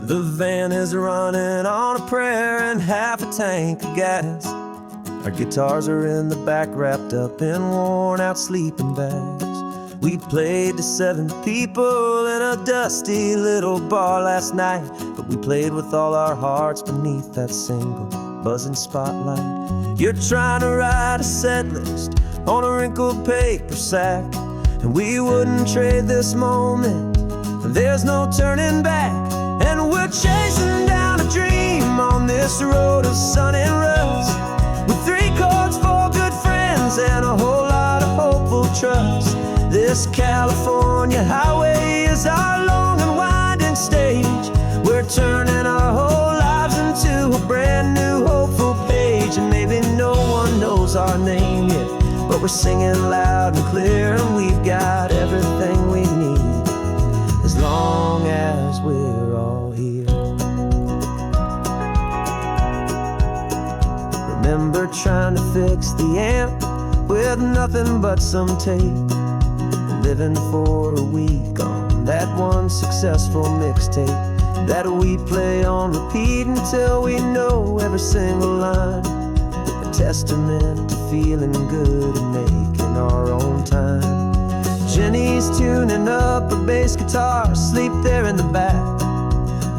The van is running on a prayer and half a tank of gas. Our guitars are in the back, wrapped up in worn-out sleeping bags. We played to 7 people in a dusty little bar last night, but we played with all our hearts beneath that single buzzing spotlight. You're trying to write a set list on a wrinkled paper sack, and we wouldn't trade this moment. There's no turning back, and we're chasing down a dream on this road of sun and rust, with 3 chords, 4 good friends, and a whole lot of hopeful trust. This California highway is our long and winding stage. We're turning our whole lives into a brand new hopeful page. And maybe no one knows our name yet, but we're singing loud and clear, and we've got everything we need, as long as we're all here. Remember trying to fix the amp with nothing but some tape, living for a week on that one successful mixtape that we play on repeat until we know every single line. A testament to feeling good and making our own time. Jenny's tuning up her bass guitar, asleep there in the back.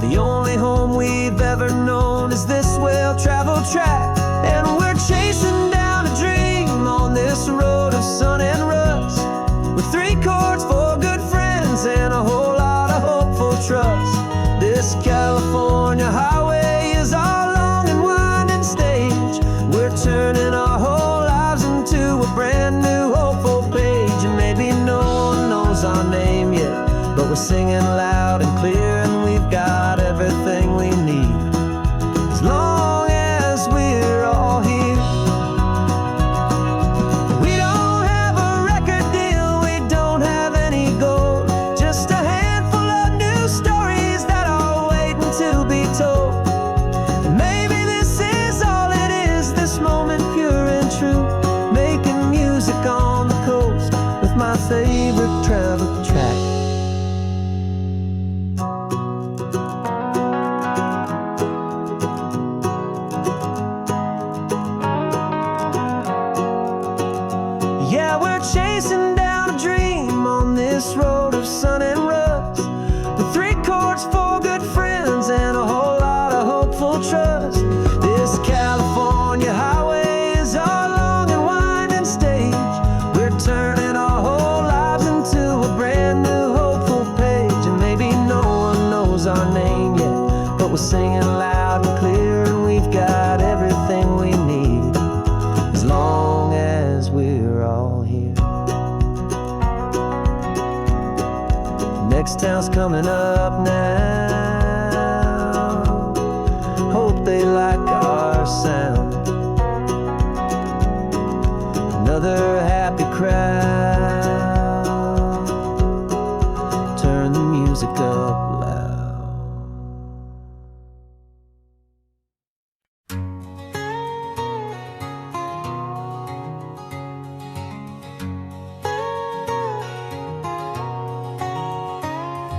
The only home we've ever known is this well-traveled track, and we're chasing down a dream on this road of sun and rust, with 3 chords, 4 good friends, and a whole lot of hopeful trust. This California highway is our long and winding stage. We're turning our whole lives into a brand new hopeful page. And maybe no one knows our name yet, but we're singing loud and clear, and we've got everything we need, as long as we're all here. My favorite travel track. Yeah, we're chasing down a dream on this road of sun and rust, with 3 chords, 4 good friends, and a whole lot of hopeful trust. This California highway is our long and winding stage. We're turning our whole lives into a brand new hopeful page. And maybe no one knows our name yet, but we're singing loud and clear, and we've got everything we need, as long as we're all here. Next town's coming up now. Hope they like our sound. Another happy crowd. Turn the music up loud.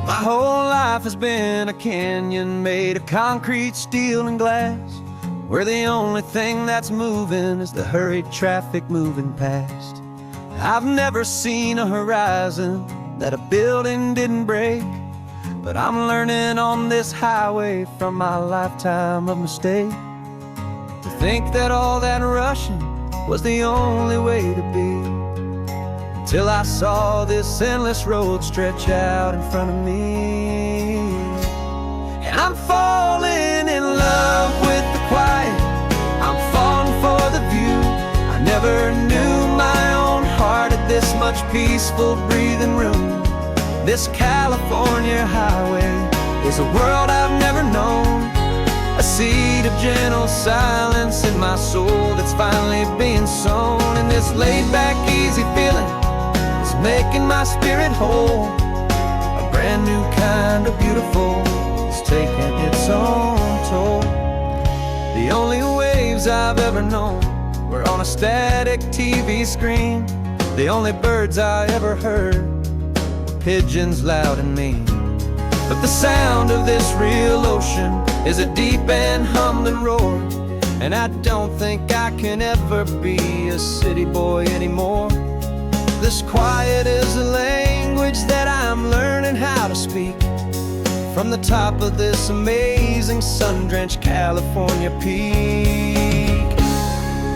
My whole life has been a canyon made of concrete, steel, and glass, where the only thing that's moving is the hurried traffic moving past. I've never seen a horizon that a building didn't break, but I'm learning on this highway from my lifetime of mistakes, to think that all that rushing was the only way to be, until I saw this endless road stretch out in front of me. And I'm falling in love with the quiet, I'm falling for the view. I never knew my own heart had this much peaceful breathing room. This California highway is a world I've never known, a seed of gentle silence in my soul that's finally being sown. And this laid-back, easy feeling is making my spirit whole. A brand new kind of beautiful is taking its own toll. The only waves I've ever known were on a static TV screen. The only birds I ever heard were pigeons loud and mean. But the sound of this real ocean is a deep and humbling roar, and I don't think I can ever be a city boy anymore. This quiet is a language that I'm learning how to speak from the top of this amazing sun-drenched California peak.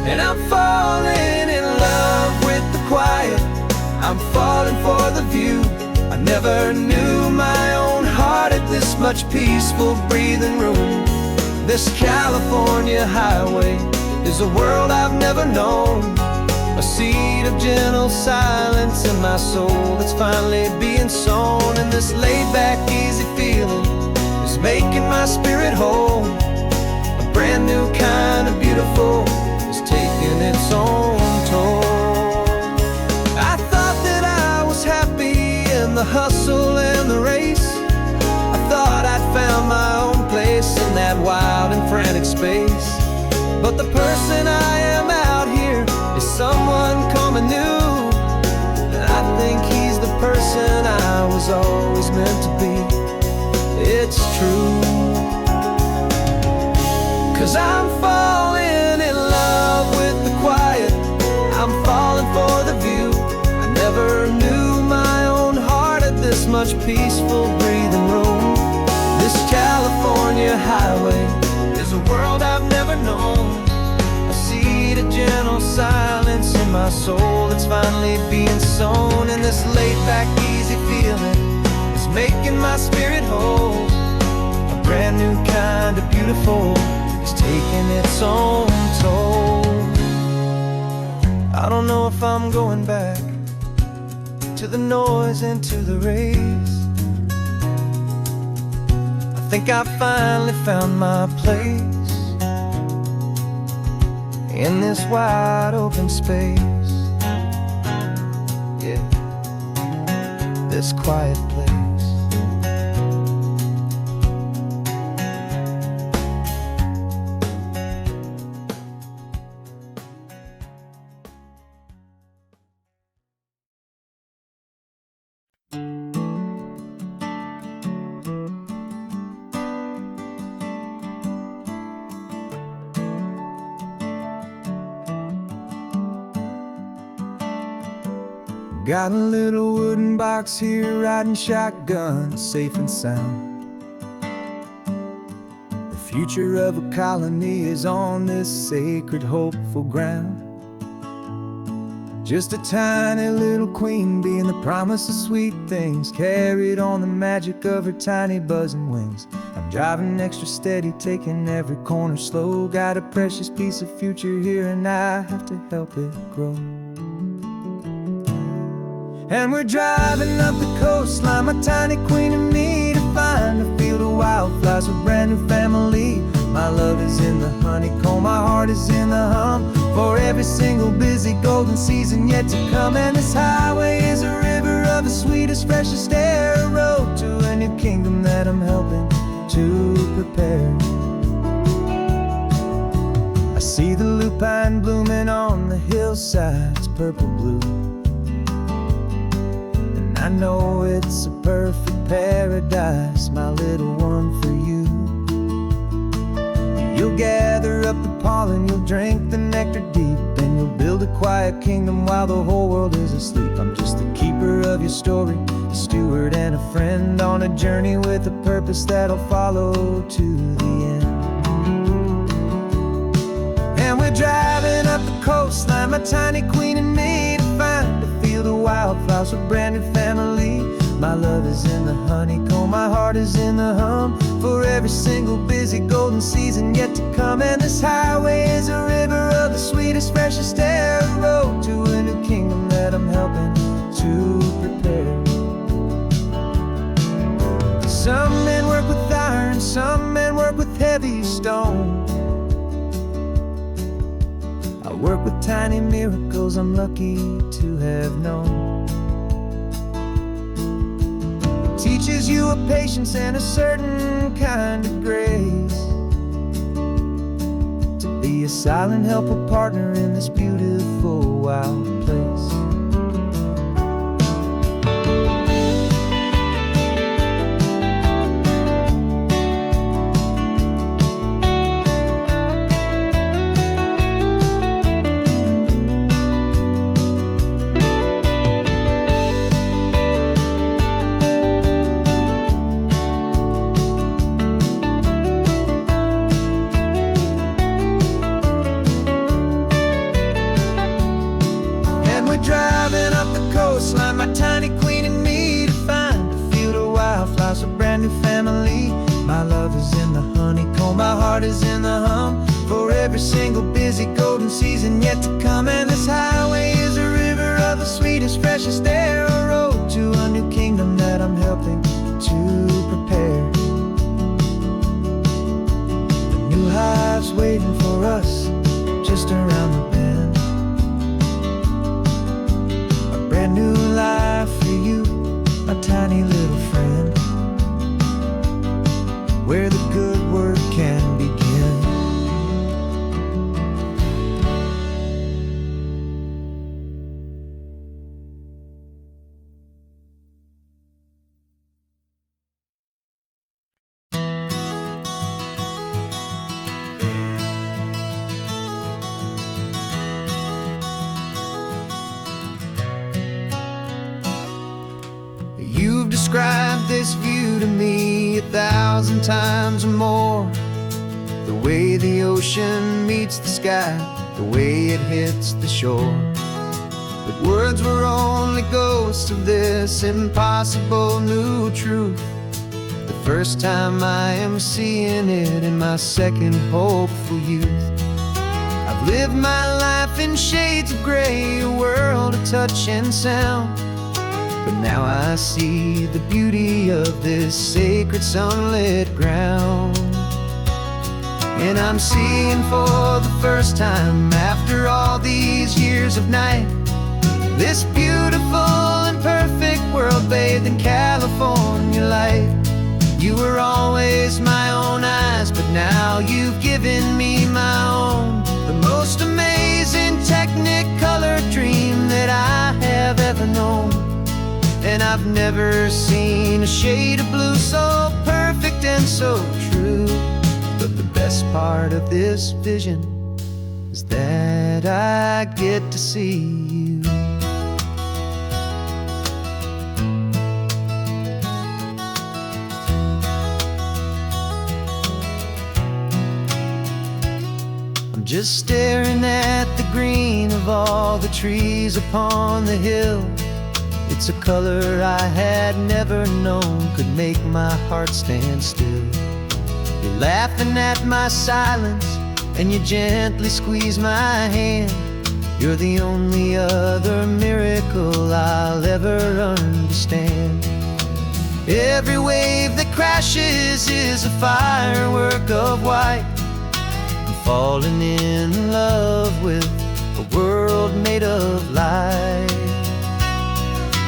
And I'm falling in love with the quiet, I'm falling for the view. I never knew my own heart had this much peaceful breathing room. This California highway is a world I've never known, a seed of gentle silence in my soul that's finally being sown. And this laid-back, easy feeling is making my spirit whole. A brand new kind of beautiful is taking its own toll. I thought that I was happy in the hustle and the race. I thought I'd found my own place in that wild and frantic space. But the person I am out here is someone coming new, and I think he's the person I was always meant to be. It's true, 'cause I'm falling in love with the quiet, I'm falling for the view. I never knew my own heart had this much peaceful breathing room. This California highway is a world I've never known, a seed of gentle silence in my soul that's finally being sown. And this laid-back, easy feeling is making my spirit whole. A brand new kind of beautiful is taking its own toll. I don't know if I'm going back to the noise and to the race. I think I finally found my place in this wide open space, yeah, this quiet place. Got a little wooden box here, riding shotgun, safe and sound. The future of a colony is on this sacred, hopeful ground. Just a tiny little queen bee, and the promise of sweet things carried on the magic of her tiny buzzing wings. I'm driving extra steady, taking every corner slow. Got a precious piece of future here, and I have to help it grow. And we're driving up the coastline, my tiny queen and me, to find a field of wildflowers with brand new family. My love is in the honeycomb, my heart is in the hum, for every single busy golden season yet to come. And this highway is a river of the sweetest, freshest air, a road to a new kingdom that I'm helping to prepare. I see the lupine blooming on the hillsides, purple blue. I know it's a perfect paradise, my little one, for you. You'll gather up the pollen, you'll drink the nectar deep, and you'll build a quiet kingdom while the whole world is asleep. I'm just the keeper of your story, a steward and a friend, on a journey with a purpose that'll follow to the end. And we're driving up the coastline, my tiny queen and me, to find a field of wildflowers with brand new family. My love is in the honeycomb, my heart is in the hum, for every single busy golden season yet to come. And this highway is a river of the sweetest, freshest air, a road to a new kingdom that I'm helping to prepare. Some men work with iron, some men work with heavy stone. I work with tiny miracles I'm lucky to have known. It teaches you a patience and a certain kind of grace, to be a silent, helpful partner in this beautiful, wild place. heart is in the hum for every single busy golden season yet to come. And this highway is a river of the sweetest, freshest air, a road to a new kingdom that I'm helping to prepare. A new hive's waiting for us just around the bend, a brand new life for you, a tiny little friend, where the good work can begin. You've described this view to me 1,000 times or more. The way the ocean meets the sky, the way it hits the shore. But words were only ghosts of this impossible new truth. The first time I am seeing it in my second hopeful youth. I've lived my life in shades of gray, a world of touch and sound. But now I see the beauty of this sacred sunlit ground. And I'm seeing for the first time, after all these years of night, this beautiful and perfect world bathed in California light. You were always my own eyes, but now you've given me my own. The most amazing technicolor dream that I have ever known. And I've never seen a shade of blue so perfect and so true. But the best part of this vision is that I get to see you. I'm just staring at the green of all the trees upon the hill. It's a color I had never known could make my heart stand still. You're laughing at my silence, and you gently squeeze my hand. You're the only other miracle I'll ever understand. Every wave that crashes is a firework of white. I'm falling in love with a world made of light.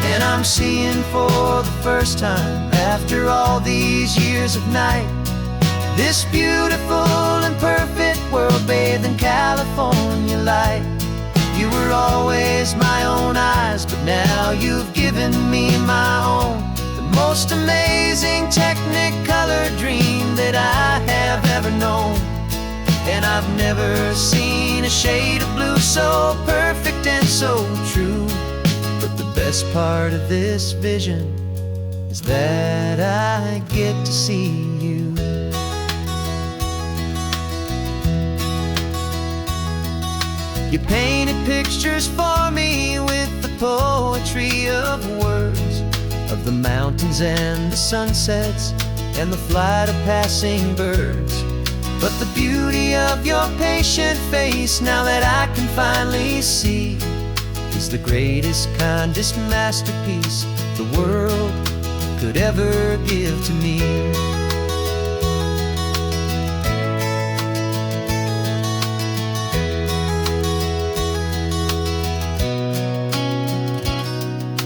And I'm seeing for the first time, after all these years of night, this beautiful and perfect world bathed in California light. You were always my own eyes, but now you've given me my own. The most amazing technicolor dream that I have ever known. And I've never seen a shade of blue so perfect and so true. But the best part of this vision is that I get to see you. You painted pictures for me with the poetry of words, of the mountains and the sunsets and the flight of passing birds. But the beauty of your patient face, now that I can finally see, is the greatest, kindest masterpiece the world could ever give to me.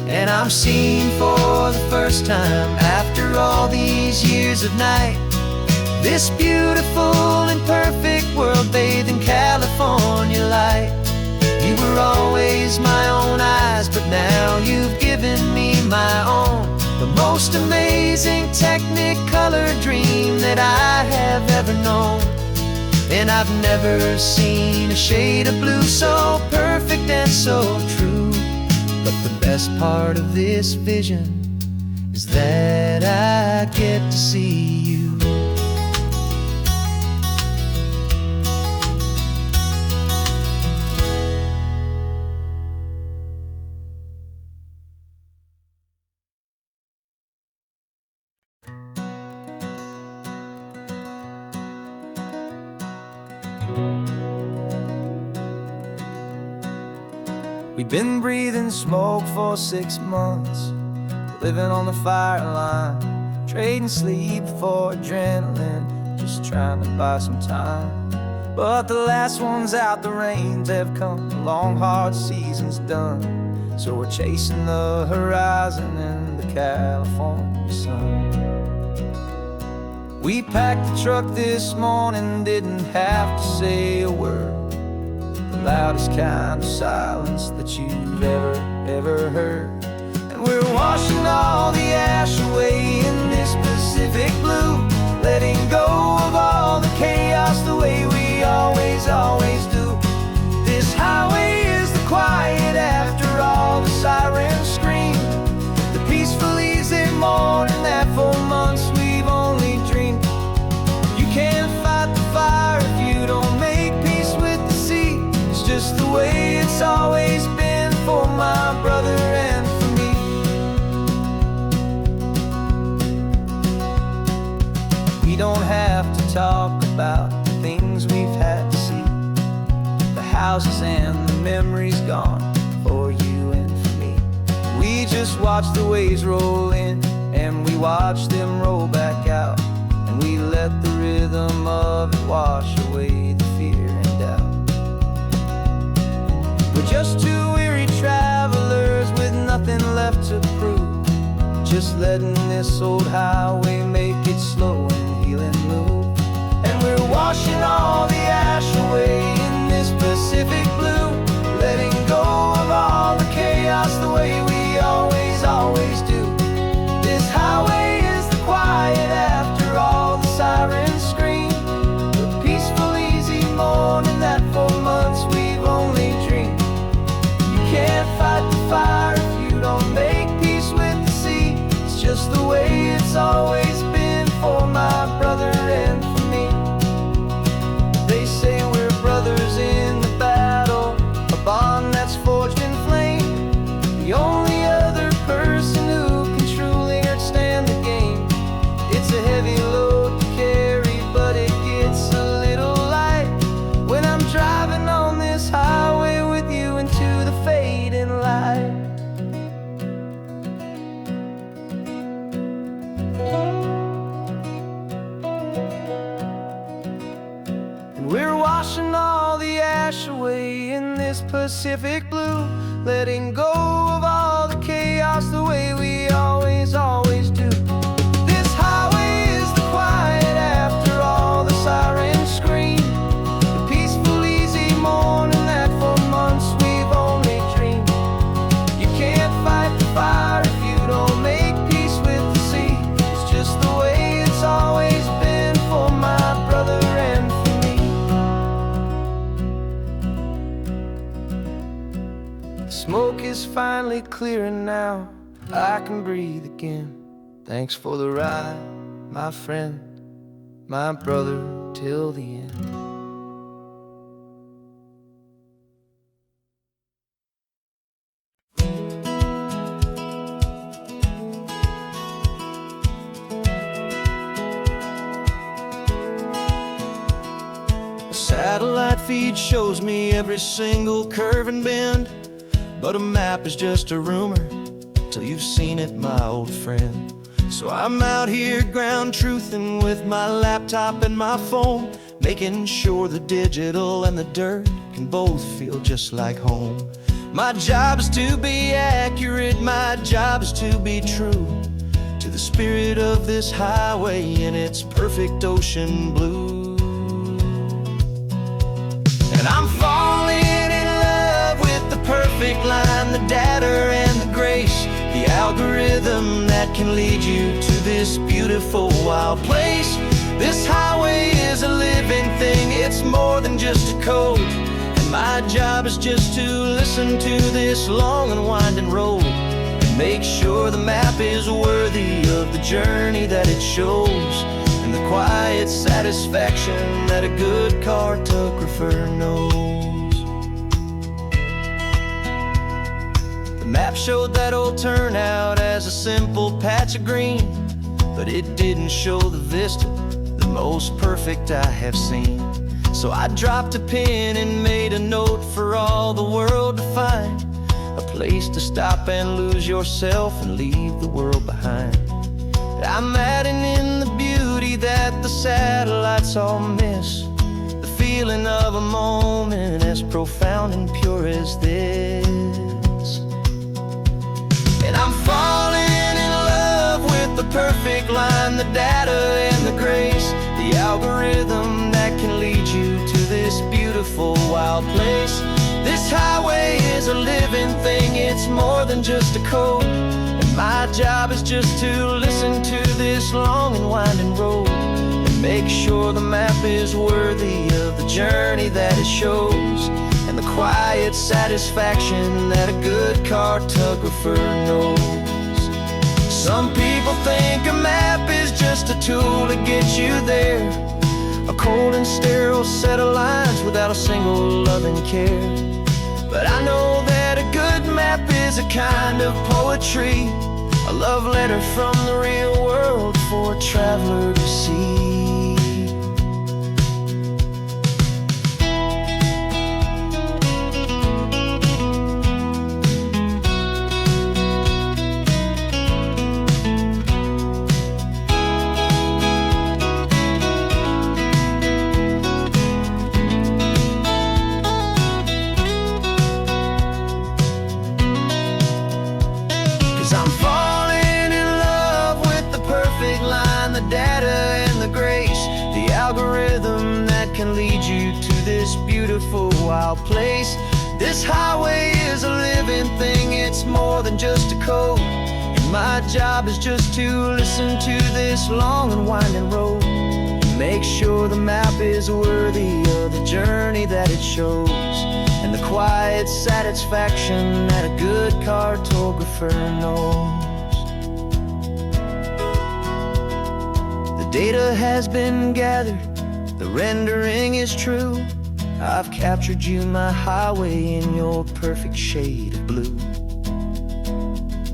And I'm seeing for the first time, after all these years of night, this beautiful and perfect world bathed in California light. You were always my own eyes, but now you've given me my own. The most amazing technicolor dream that I have ever known. And I've never seen a shade of blue so perfect and so true. But the best part of this vision is that I get to see you. We'd been breathing smoke for 6 months, living on the fire line, trading sleep for adrenaline, just trying to buy some time. But the last one's out, the rains have come, the long hard season's done. So we're chasing the horizon in the California sun. We packed the truck this morning, didn't have to say a word. The loudest kind of silence that you've ever heard. And we're washing all the ash away in this Pacific blue, letting go of all the chaos the way we always do. This highway is the quiet after all the sirens scream, the peaceful easy morning that for months we've only dreamed. You can't fight the fire if you don't make peace with the sea. It's just the way it's always been for my brother and for me. We don't have to talk about the things we've had to see, the houses and the memories gone for you and for me. We just watch the waves roll in, and we watch them roll back out, and we let the rhythm of it wash away the fear and doubt. We're just two weary travelers with nothing left to prove, just letting this old highway make it slow and healing move. And we're washing all the ash away in this Pacific blue, letting go of all the chaos the way we always do. This highway is the quiet after all the sirens scream, the peaceful easy morning that for months we've only dreamed. You can't fight the fire if you don't make peace with the sea. It's just the way it's always been for my brother and for me. They say we're brothers in the battle, a bond that's forged in flame. The only other person who can truly understand the game. It's a heavy load to carry, but it gets a little light when I'm driving on this highway with you into the fading light. And we're washing all the ash away in this Pacific blue, letting go of all the chaos the way we always do. This highway is the quiet after all the sirens scream, the peaceful easy morning that for months we've only dreamed. You can't fight the fire if you don't make peace with the sea. It's just the way it's always been for my brother and for me. The smoke is finally clearing now, I can breathe again. Thanks for the ride, my friend, my brother, till the end. A satellite feed shows me every single curve and bend, but a map is just a rumor till you've seen it, my old friend. So I'm out here ground truthing with my laptop and my phone, making sure the digital and the dirt can both feel just like home. My job is to be accurate, my job is to be true to the spirit of this highway in its perfect ocean blue. And I'm falling in love with the perfect line, the data and the grace, the algorithm that can lead you to this beautiful wild place. This highway is a living thing, it's more than just a code. And my job is just to listen to this long and winding road and make sure the map is worthy of the journey that it shows, and the quiet satisfaction that a good cartographer knows. The map showed that old turnout as a simple patch of green, but it didn't show the vista, the most perfect I have seen. So I dropped a pin and made a note for all the world to find. place to stop and lose yourself and leave the world behind. I'm adding in the beauty that the satellites all miss, the feeling of a moment as profound and pure as this. And I'm falling in love with the perfect line, the data and the grace, the algorithm that can lead you to this beautiful wild place. This highway is a living thing, it's more than just a code. And my job is just to listen to this long and winding road and make sure the map is worthy of the journey that it shows, and the quiet satisfaction that a good cartographer knows. Some people think a map is just a tool to get you there, a cold and sterile set of lines without a single loving care. But I know that a good map is a kind of poetry, a love letter from the real world for a traveler to see. 'Cause I'm falling in love with the perfect line, the data and the grace, the algorithm that can lead you to this beautiful wild place. This highway is a living thing, it's more than just a code. And my job is just to listen to this long and winding road and make sure the map is worthy of the journey that it shows, and the quiet satisfaction that a good cartographer knows. The data has been gathered, the rendering is true. I've captured you, my highway, in your perfect shade of blue.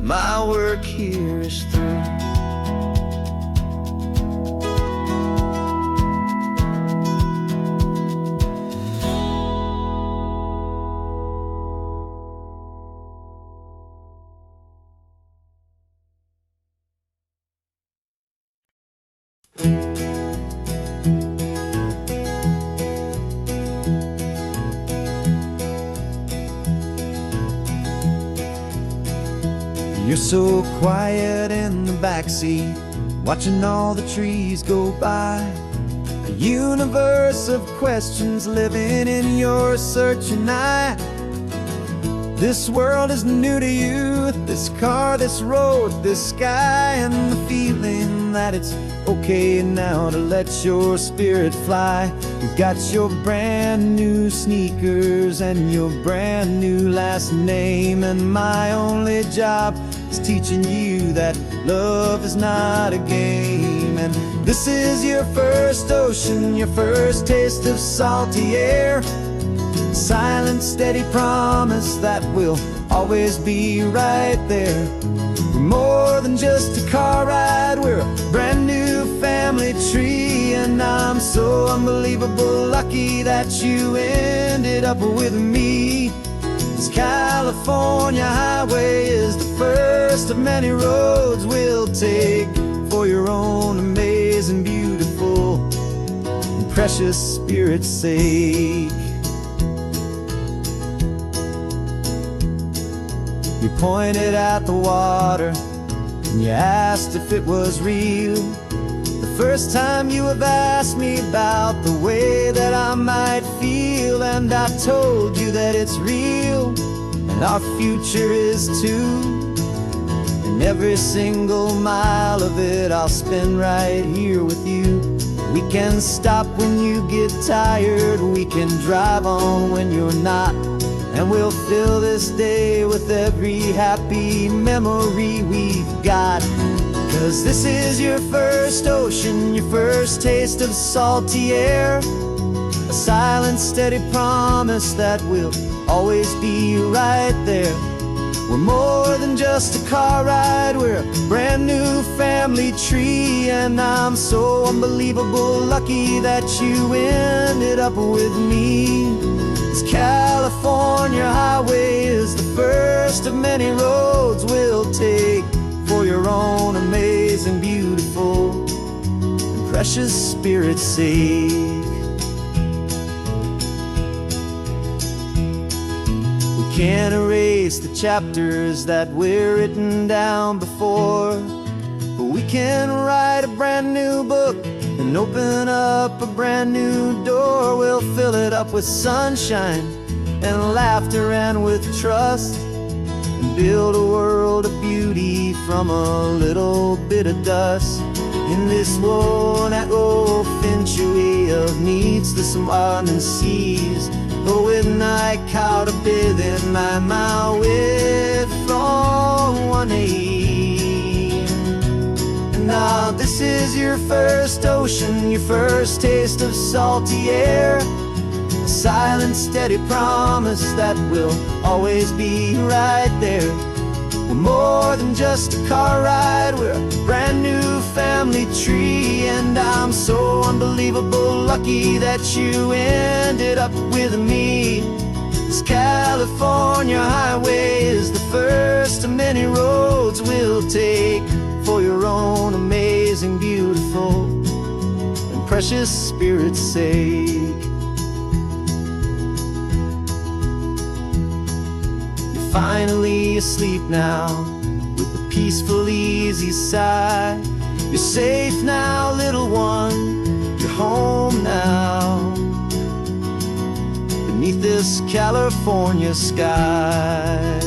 My work here is through. You're so quiet in the backseat, watching all the trees go by. A universe of questions living in your searching eye. This world is new to you, this car, this road, this sky, and the feeling that it's okay now to let your spirit fly. You've got your brand new sneakers and your brand new last name, and my only job is teaching you that love is not a game. And this is your first ocean, your first taste of salty air, silent, steady promise that we'll always be right there. We're more than just a car ride, we're a brand new family tree, and I'm so unbelievable lucky that you ended up with me. This California highway is the first of many roads we'll take for your own amazing, beautiful, and precious spirit's sake. You pointed at the water and you asked if it was real. The first time you have asked me about the way that I might feel, and I told you that it's real and our future is too. And every single mile of it I'll spend right here with you. We can stop when you get tired, we can drive on when you're not, and we'll fill this day with every happy memory we've got. 'Cause this is your first ocean, your first taste of salty air, a silent, steady promise that we'll always be right there. We're more than just a car ride, we're a brand new family tree, and I'm so unbelievable lucky that you ended up with me. This California highway is the first of many roads we'll take for your own amazing, beautiful, and precious Spirit's sake. We can't erase the chapters that we're written down before, but we can write a brand new book and open up a brand new door. We'll fill it up with sunshine and laughter and with trust, and build a world of beauty from a little bit of dust. In this world finchwy of needs the smarten seas, but with night caught a bit in my with from one aid. And now this is your first ocean, your first taste of salty air, a silent, steady promise that we'll always be right there. We're more than just a car ride, we're a brand new family tree. And I'm so unbelievable lucky that you ended up with me. This California highway is the first of many roads we'll take for your own amazing, beautiful, and precious Spirit's sake. Finally asleep now, with a peaceful, easy sigh. You're safe now, little one, you're home now, beneath this California sky.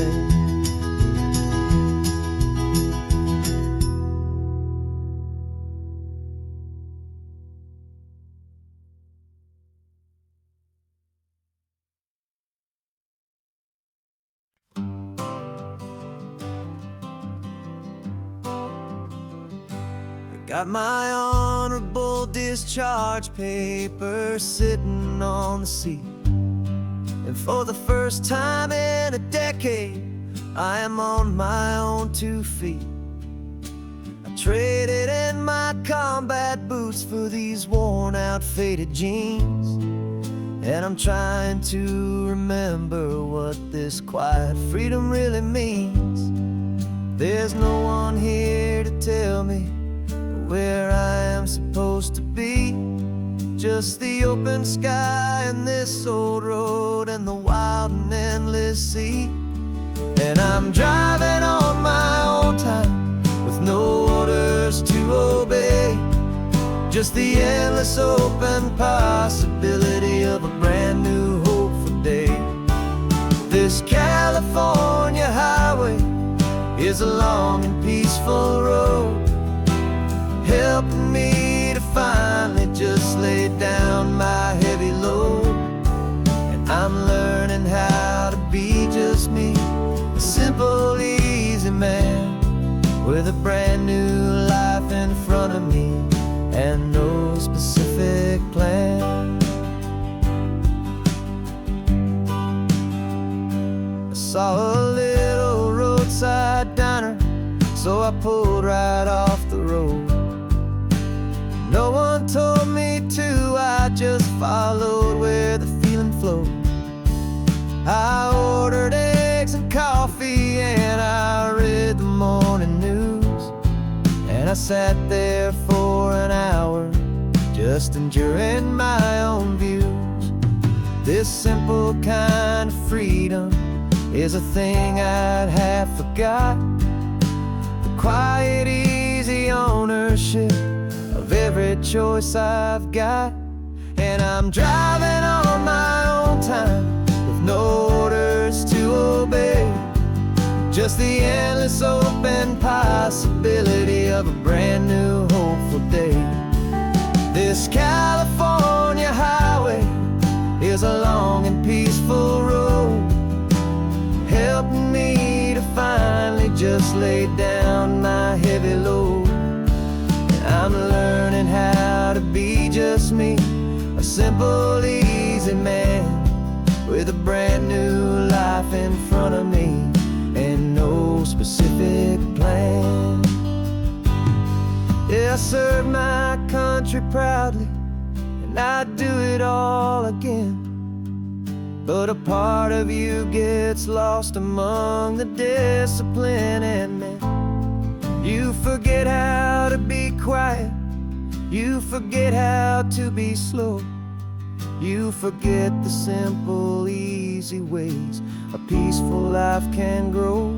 Got my honorable discharge paper sitting on the seat, and for the first time in a decade I am on my own 2 feet. I traded in my combat boots for these worn out faded jeans, and I'm trying to remember what this quiet freedom really means. There's no one here to tell me where I am supposed to be, just the open sky and this old road and the wild and endless sea. And I'm driving on my own time with no orders to obey, just the endless open possibility of a brand new hopeful day. This California highway is a long and peaceful road, helping me to finally just lay down my heavy load. And I'm learning how to be just me, a simple, easy man with a brand new life in front of me and no specific plan. I saw a little roadside diner, so I pulled right off the road. No one told me to, I just followed where the feeling flowed. I ordered eggs and coffee and I read the morning news, and I sat there for an hour just enduring my own views. This simple kind of freedom is a thing I'd have forgot, the quiet, easy ownership of every choice I've got. And I'm driving on my own time with no orders to obey, just the endless open possibility of a brand new hopeful day. This California highway is a long and peaceful road, helping me to finally just lay down my heavy load. I'm learning how to be just me, a simple, easy man with a brand new life in front of me and no specific plan. Yeah, I served my country proudly, and I'd do it all again. but a part of you gets lost among the discipline and men. You forget how to be quiet, you forget how to be slow, you forget the simple, easy ways a peaceful life can grow.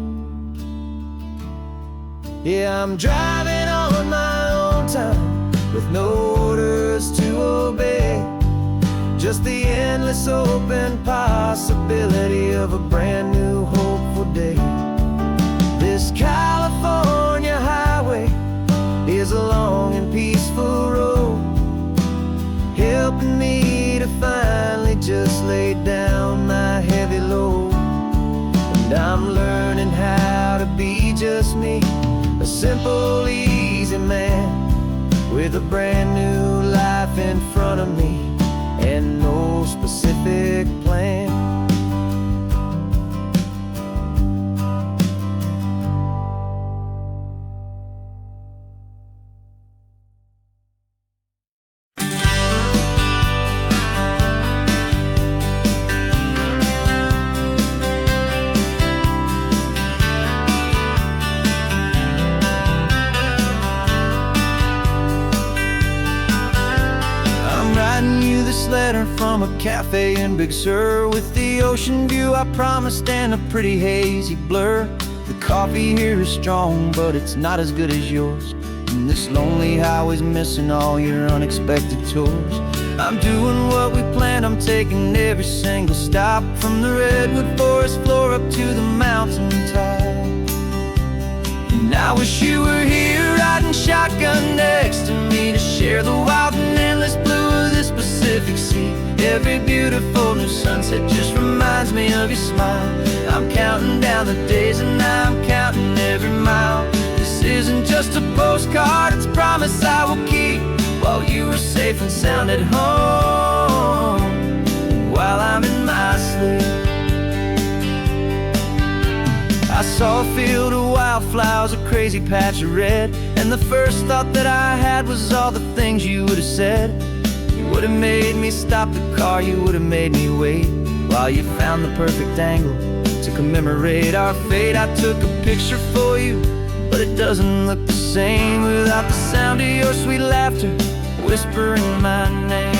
Yeah, I'm driving on my own time with no orders to obey, just the endless open possibility of a brand new hopeful day. This California highway is a long and peaceful road, helping me to finally just lay down my heavy load. And I'm learning how to be just me, a simple, easy man with a brand new life in front of me and no specific plan. This letter from a cafe in Big Sur, with the ocean view I promised and a pretty hazy blur. The coffee here is strong, but it's not as good as yours, and this lonely highway's missing all your unexpected tours. I'm doing what we planned, I'm taking every single stop, from the redwood forest floor up to the mountain top. And I wish you were here riding shotgun next to me to share the wild and endless blue of this Pacific Sea. Every beautiful new sunset just reminds me of your smile. I'm counting down the days and I'm counting every mile. This isn't just a postcard, it's a promise I will keep, while you are safe and sound at home, while I'm in my sleep. I saw a field of wildflowers, a crazy patch of red, and the first thought that I had was all the things you would have said. You would have made me stop the car, you would have made me wait, while you found the perfect angle to commemorate our fate. I took a picture for you, but it doesn't look the same without the sound of your sweet laughter whispering my name.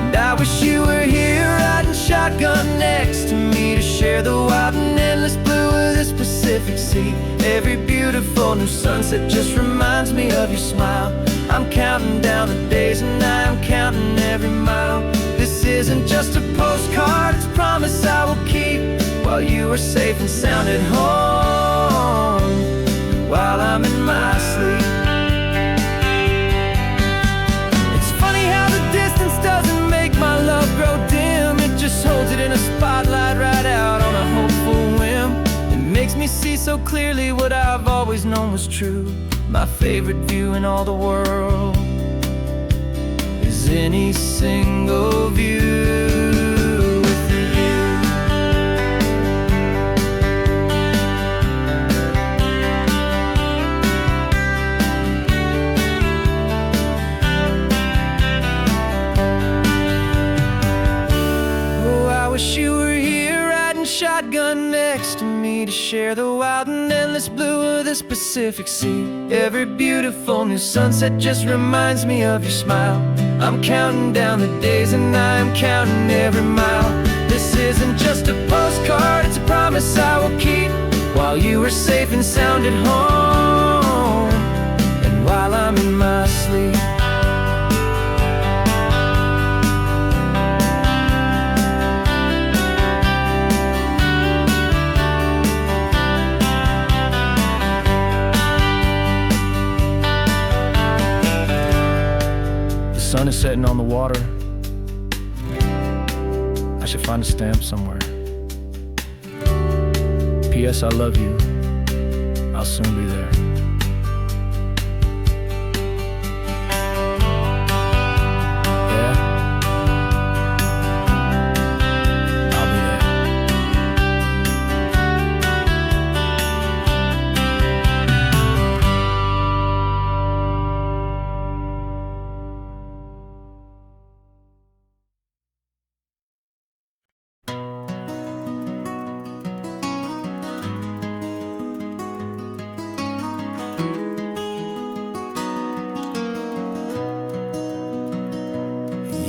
And I wish you were here riding shotgun next to me to share the wild and endless blue of this Pacific Sea. Every beautiful new sunset just reminds me of your smile. I'm counting down the days and I'm counting every mile. This isn't just a postcard, it's a promise I will keep, while you are safe and sound at home, while I'm in my sleep. It's funny how the distance doesn't make my love grow dim, it just holds it in a spotlight right out on a hopeful whim. It makes me see so clearly what I've always known was true. My favorite view in all the world is any single view with you. Oh, I wish you were here riding shotgun next to me to share the wild and endless blue of this Pacific Sea. Every beautiful new sunset just reminds me of your smile. I'm counting down the days and I'm counting every mile. This isn't just a postcard, it's a promise I will keep, while you are safe and sound at home, and while I'm in my sleep. The sun is setting on the water. I should find a stamp somewhere. P.S. I love you. I'll soon be there.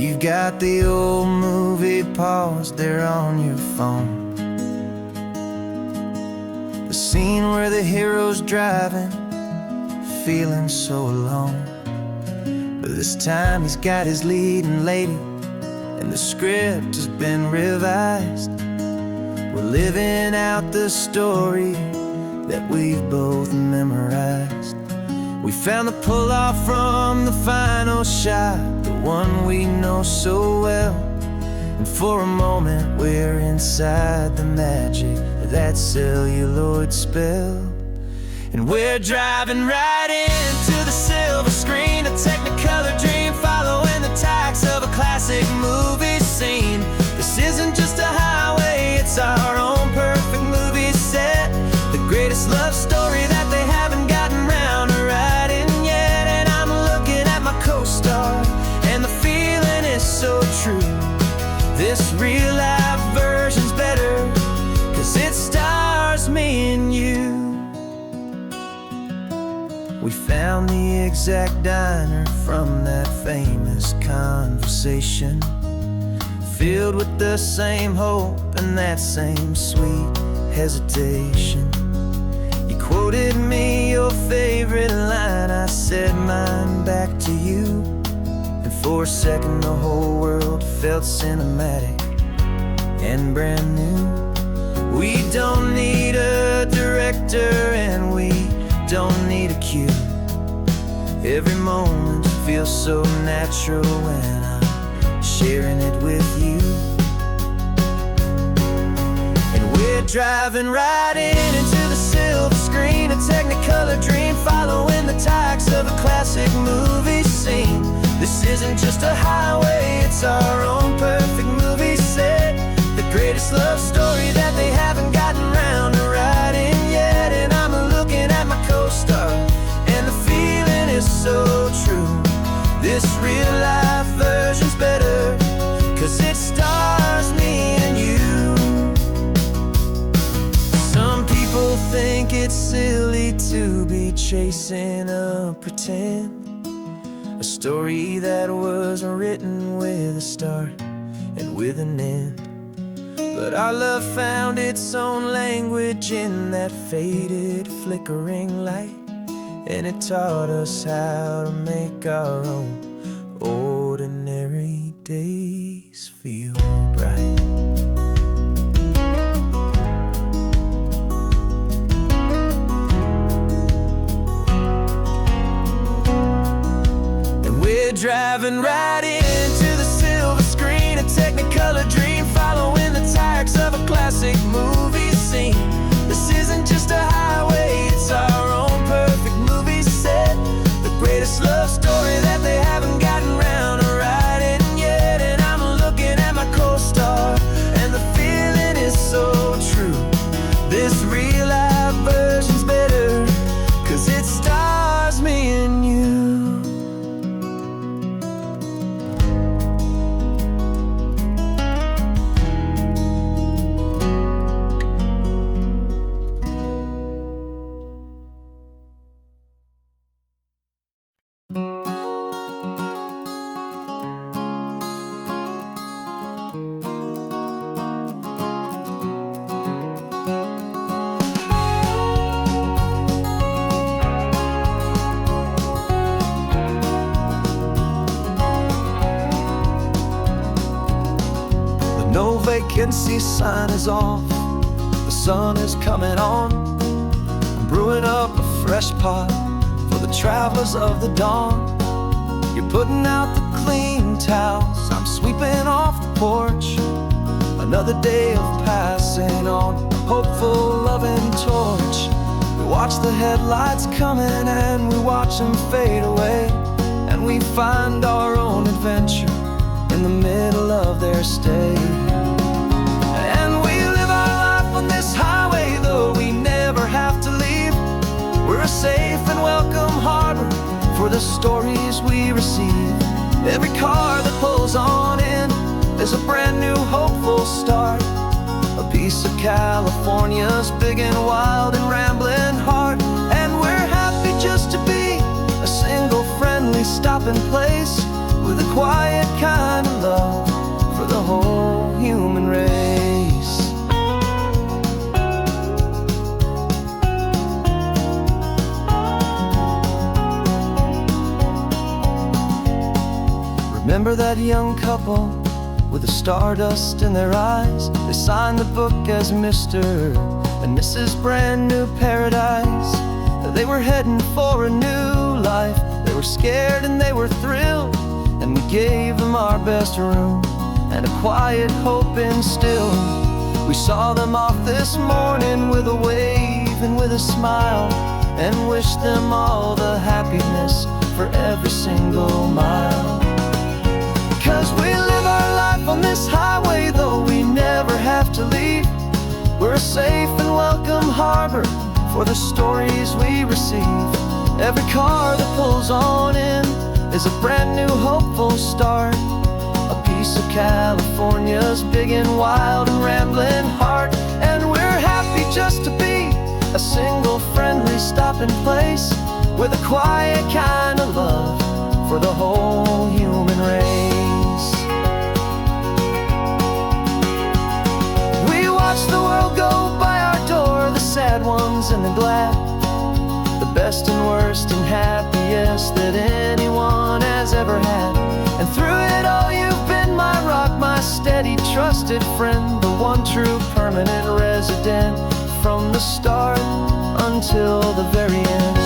You've got the old movie paused there on your phone, the scene where the hero's driving, feeling so alone. But this time he's got his leading lady, and the script has been revised. We're living out the story that we've both memorized. We found the pull-off from the final shot, the one we know so well. And for a moment we're inside the magic of that celluloid spell. And we're driving right into the silver screen, a Technicolor dream, following the tacks of a classic movie scene. This isn't just a highway, it's our own perfect movie set, the greatest love story that they haven't gotten round to writing yet. And I'm looking at my co-star, and the feeling is so true. This real-life version's better, 'cause it stars me and you. We found the exact diner from that famous conversation, filled with the same hope and that same sweet hesitation. You quoted me your favorite line, I said mine back to you. And for a second the whole world felt cinematic and brand new. We don't need a director and we don't need a cue. Every moment feels so natural when I'm sharing it with you. And we're driving right into the silver screen, a Technicolor dream, following the tacks of a classic movie scene. This isn't just a highway, it's our own perfect movie set, the greatest love story that they haven't gotten round to writing yet. And I'm looking at my co-star, and the feeling is so true. This real-life version's better, 'cause it stars me and you. Some people think it's silly to be chasing a pretend, a story that was written with a start and with an end. But our love found its own language in that faded, flickering light, and it taught us how to make our own ordinary days feel bright. And we're driving right into the silver screen, a Technicolor dream, following the tacks of a classic movie scene. This isn't just a highway, it's our own perfect movie set, the greatest love story that they haven't gotten round to writing yet. And I'm looking at my co-star, and the feeling is so true. This real-life version's better, 'cause it stars me and you. No vacancy sign is off, the sun is coming on. I'm brewing up a fresh pot for the travelers of the dawn. You're putting out the clean towels, I'm sweeping off the porch. Another day of passing on, a hopeful, loving torch. We watch the headlights coming and we watch them fade away, and we find our own adventure in the middle of their stay. And we live our life on this highway, though we never have to leave. We're a safe and welcome harbor for the stories we receive. Every car that pulls on in is a brand new hopeful start, a piece of California's big and wild and rambling heart. And we're happy just to be a single friendly stopping place with a quiet kind of love for the whole human race. Remember that young couple with the stardust in their eyes? They signed the book as Mr. and Mrs. Brand New Paradise. They were heading for a new life. They were scared and they were thrilled, and we gave them our best room and a quiet hope instilled. We saw them off this morning with a wave and with a smile, and wished them all the happiness for every single mile. 'Cause we live our life on this highway, though we never have to leave. We're a safe and welcome harbor for the stories we receive. Every car that pulls on in is a brand new hopeful start, a piece of California's big and wild and rambling heart. And we're happy just to be a single friendly stopping place with a quiet kind of love for the whole human race. We watch the world go by our door, the sad ones and the glad, the best and worst and happiest that anyone has ever had. And through it all you've been my rock, my steady trusted friend, the one true permanent resident from the start until the very end.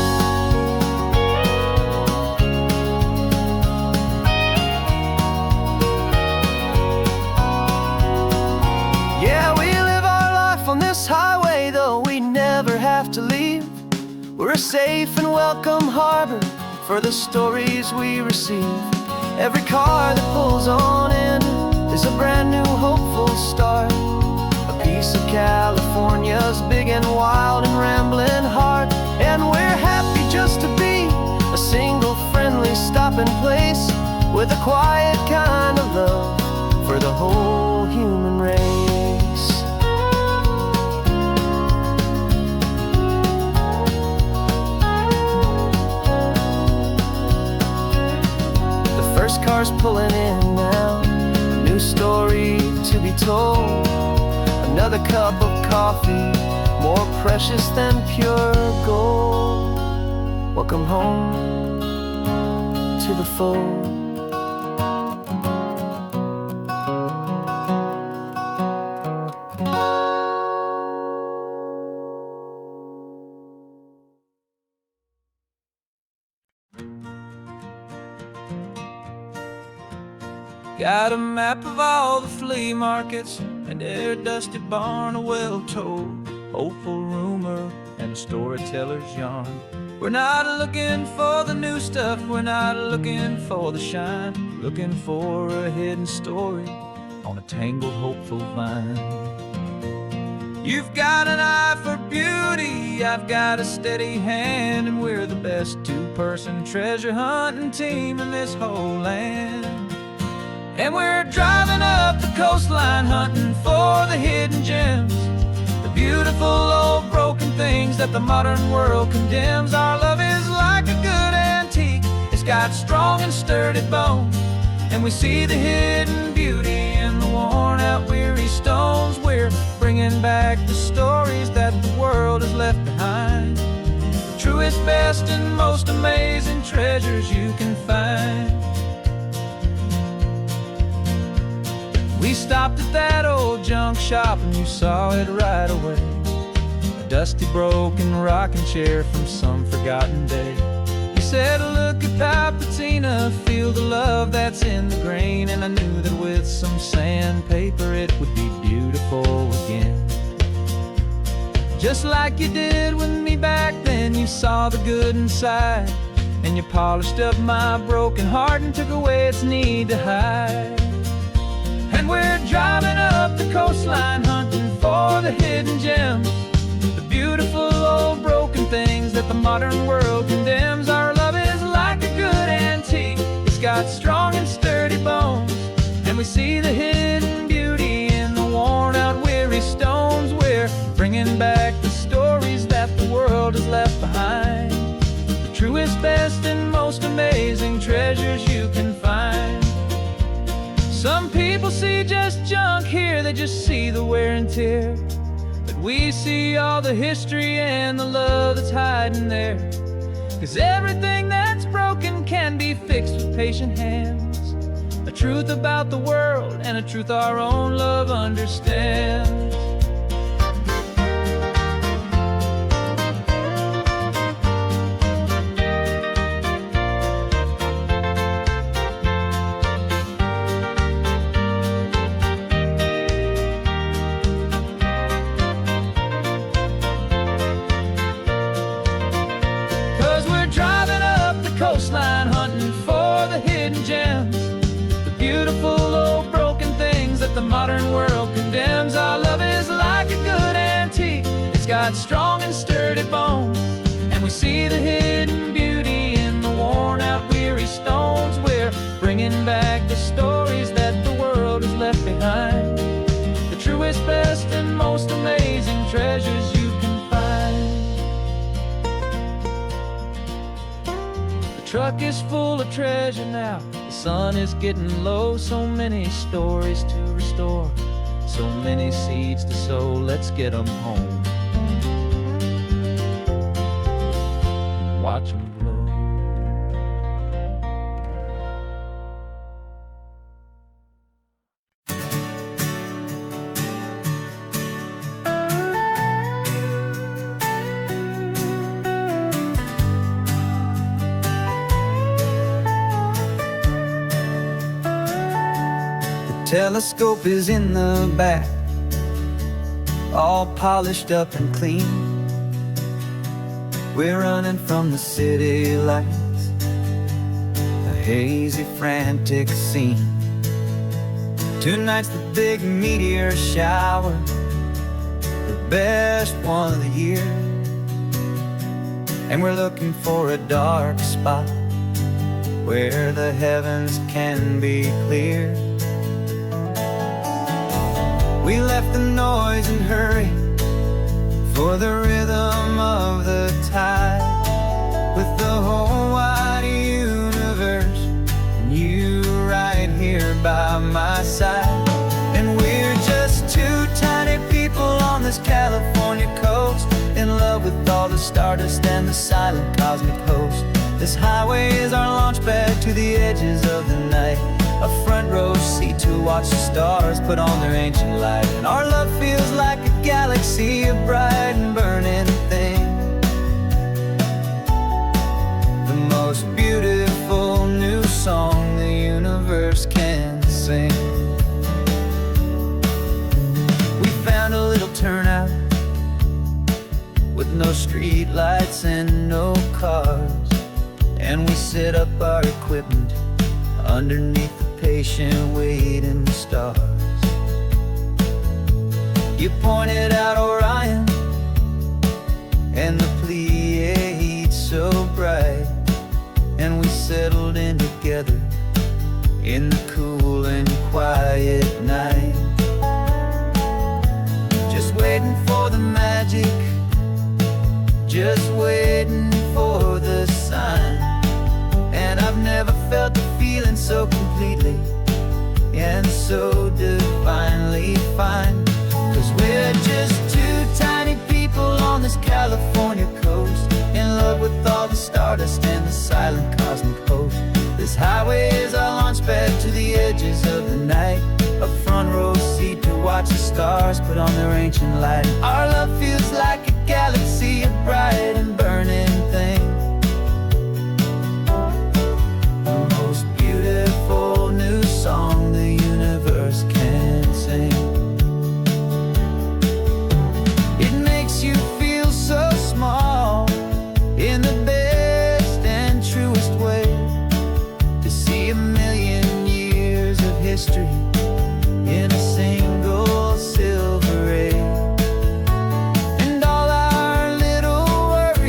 Yeah, we live our life on this highway, though we never have to leave. We're a safe and welcome harbor for the stories we receive. Every car that pulls on in is a brand new hopeful start, a piece of California's big and wild and rambling heart. And we're happy just to be a single friendly stopping place with a quiet kind of love for the whole human race. First car's pulling in now, a new story to be told. Another cup of coffee, more precious than pure gold. Welcome home to the fold. Got a map of all the flea markets and their dusty barn, a well-told, hopeful rumor and a storyteller's yarn. We're not looking for the new stuff, we're not looking for the shine, looking for a hidden story on a tangled, hopeful vine. You've got an eye for beauty, I've got a steady hand, and we're the best two-person treasure hunting team in this whole land. And we're driving up the coastline hunting for the hidden gems, the beautiful old broken things that the modern world condemns. Our love is like a good antique, it's got strong and sturdy bones, and we see the hidden beauty in the worn out weary stones. We're bringing back the stories that the world has left behind, the truest, best and most amazing treasures you can find. We stopped at that old junk shop and you saw it right away, a dusty broken rocking chair from some forgotten day. You said, look at that patina, feel the love that's in the grain, and I knew that with some sandpaper it would be beautiful again. Just like you did with me back then, you saw the good inside, and you polished up my broken heart and took away its need to hide. And we're driving up the coastline hunting for the hidden gems, the beautiful old broken things that the modern world condemns. Our love is like a good antique, it's got strong and sturdy bones, and we see the hidden beauty in the worn out weary stones. We're bringing back the stories that the world has left behind, the truest, best and most amazing treasures you can find. people see just junk here, they just see the wear and tear. But we see all the history and the love that's hiding there. 'Cause everything that's broken can be fixed with patient hands. A truth about the world and a truth our own love understands. 'Cause we're driving up the coastline, hunting for the hidden gems, the beautiful old broken things that the modern world condemns. Our love is like a good antique, it's got strong and sturdy bones, and we see the hidden beauty in the worn out weary stones. We're bringing back the stories that the world has left behind, the truest, best, and most amazing treasures you can find. The truck is full of treasure now, the sun is getting low. So many stories to restore, so many seeds to sow. Let's get them home, watch them blow. Telescope is in the back, all polished up and clean. We're running from the city lights, a hazy, frantic scene. Tonight's the big meteor shower, the best one of the year. And we're looking for a dark spot where the heavens can be clear. We left the noise and hurry for the rhythm of the tide, with the whole wide universe and you right here by my side. And we're just two tiny people on this California coast, in love with all the stardust and the silent cosmic host. This highway is our launch pad to the edges of the night, a front row seat to watch the stars put on their ancient light. And our love feels like a galaxy, a bright and burning thing, the most beautiful new song the universe can sing. We found a little turnout with no street lights and no cars, and we set up our equipment underneath the patient waiting stars. You pointed out Orion and the Pleiades so bright, and we settled in together in the cool and quiet night, just waiting for the magic, just waiting for the sign. And I've never felt the feeling so completely and so divinely fine. 'Cause we're just two tiny people on this California coast, in love with all the stardust and the silent cosmic host. This highway is our launch pad to the edges of the night, a front row seat to watch the stars put on their ancient light. Our love feels like a galaxy, a bright and burning thing, the most beautiful new song the universe can sing. It makes you feel so small in the best and truest way, to see a million years of history in a single silver ray. And all our little worries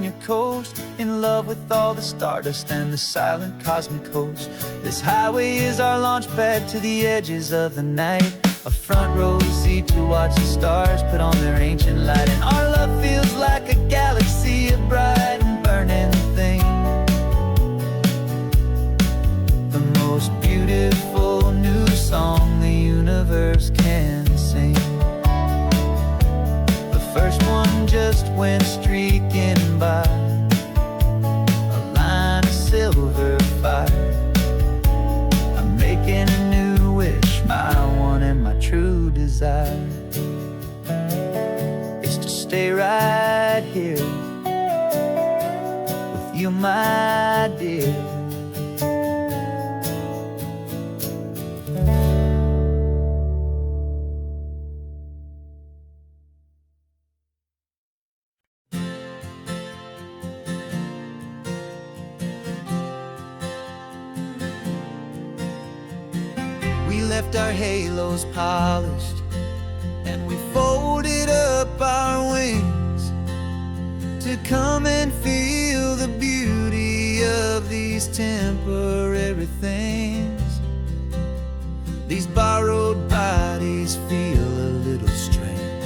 your coast, in love with all the stardust and the silent cosmic host. This highway is our launch pad to the edges of the night, a front row seat to watch the stars put on their ancient light. And our love feels like a galaxy of bright and burning things, the most beautiful new song the universe can sing. The first one just went streaking by, a line of silver fire. I'm making a new wish, my one and my true desire is to stay right here with you, my dear. We left our halos polished, and we folded up our wings to come and feel the beauty of these temporary things. These borrowed bodies feel a little strange,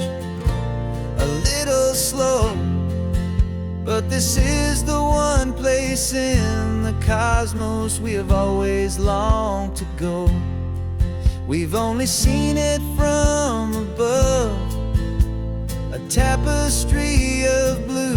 a little slow, but this is the one place in the cosmos we have always longed to go. We've only seen it from above, a tapestry of blue,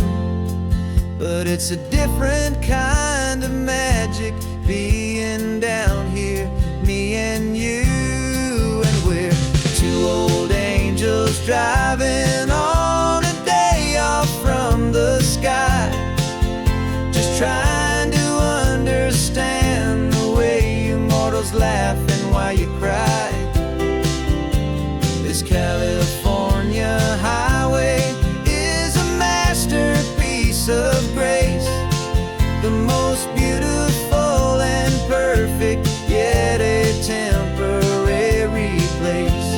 but it's a different kind of magic being down here, me and you. And we're two old angels driving on a day off from the sky, just trying to understand the way you mortals laugh and why you cry. This California highway is a masterpiece of grace, the most beautiful and perfect, yet a temporary place.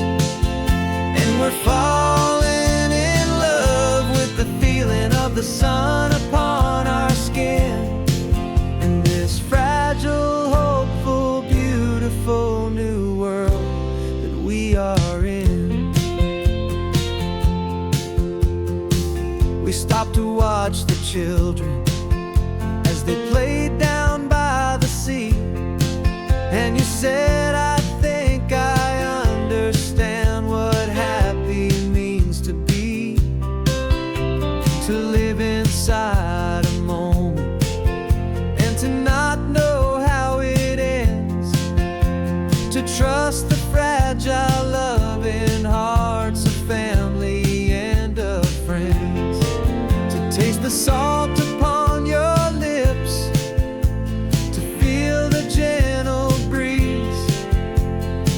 And we're falling in love with the feeling of the sun upon our skin, and this fragile, hopeful, beautiful new world that we are in. We stopped to watch the children as they played down by the sea, and you said, I think I understand what happy means to be, to live inside a moment and to not know how it ends, to trust the fragile loving hearts of family and of friends, to taste the salt upon your lips, to feel the gentle breeze,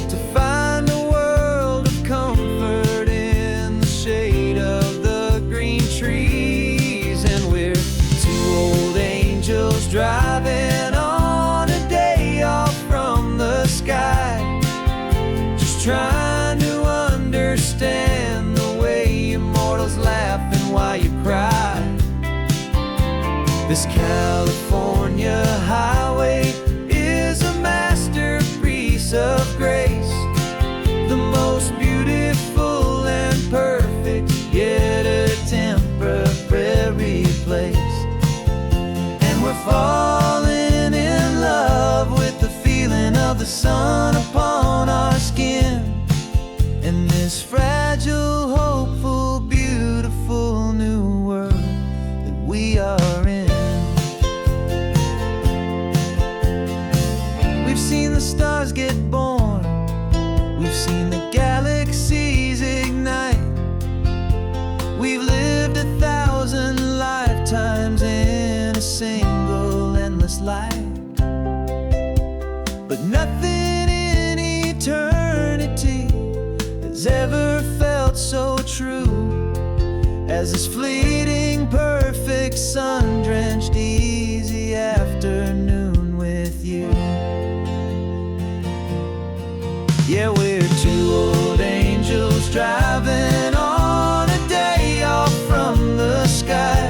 to find a world of comfort in the shade of the green trees. And we're two old angels driving on a day off from the sky, just trying to understand the way you mortals laugh and why you cry. This California highway is a masterpiece of grace, the most beautiful and perfect, yet a temporary place. And we're falling in love with the feeling of the sun upon our skin, in this fragile, hopeful, beautiful new world that we are in. We've seen the stars get born, we've seen the galaxies ignite, we've lived 1,000 lifetimes in a single endless life, but nothing in eternity has ever felt so true as this fleeting, perfect, sun-drenched, easy afternoon with you. Yeah, we're two old angels driving on a day off from the sky,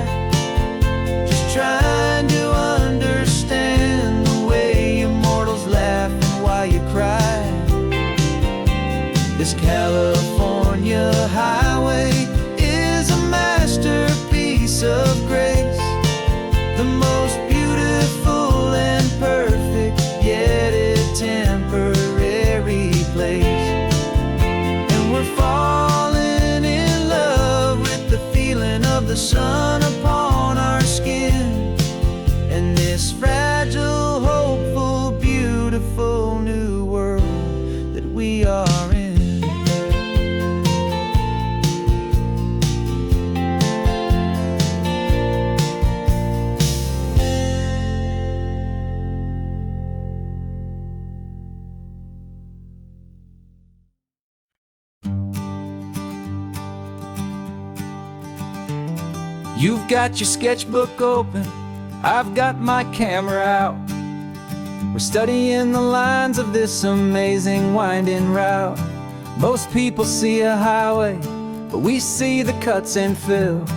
You've got your sketchbook open, I've got my camera out. We're studying the lines of this amazing winding route. Most people see a highway, but we see the cuts and fills,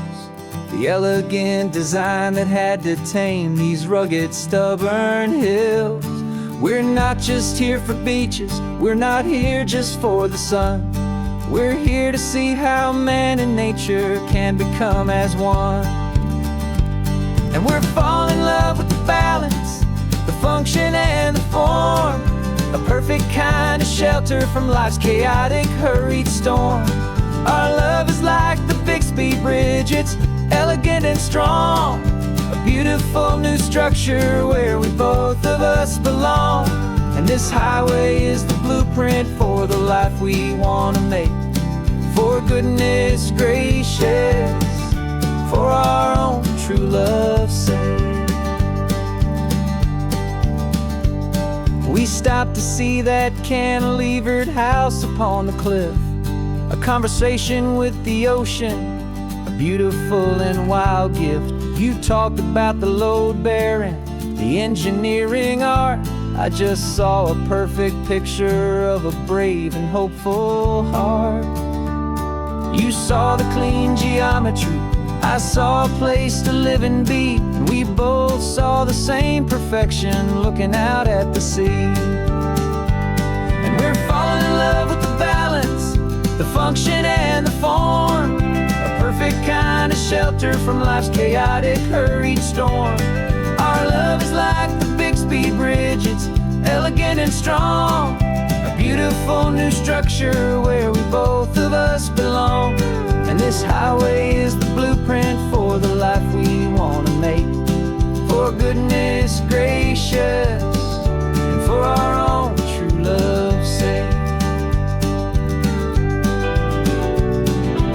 the elegant design that had to tame these rugged, stubborn hills. We're not just here for beaches, we're not here just for the sun. We're here to see how man and nature can become as one. And we're falling in love with the balance, the function and the form, a perfect kind of shelter from life's chaotic, hurried storm. Our love is like the Bixby Bridge, it's elegant and strong, a beautiful new structure where we both of us belong. And this highway is the blueprint for the life we want to make. For goodness gracious, for our own true love's sake. We stopped to see that cantilevered house upon the cliff, a conversation with the ocean, a beautiful and wild gift. You talked about the load bearing, the engineering art. I just saw a perfect picture of a brave and hopeful heart. You saw the clean geometry, I saw a place to live and be, and we both saw the same perfection looking out at the sea. And we're falling in love with the balance, the function and the form, a perfect kind of shelter from life's chaotic, hurried storm. Our love is like the Bixby Bridge, it's elegant and strong, a beautiful new structure where we both of us belong. And this highway is the blueprint for the life we want to make. For goodness gracious, and for our own true love's sake.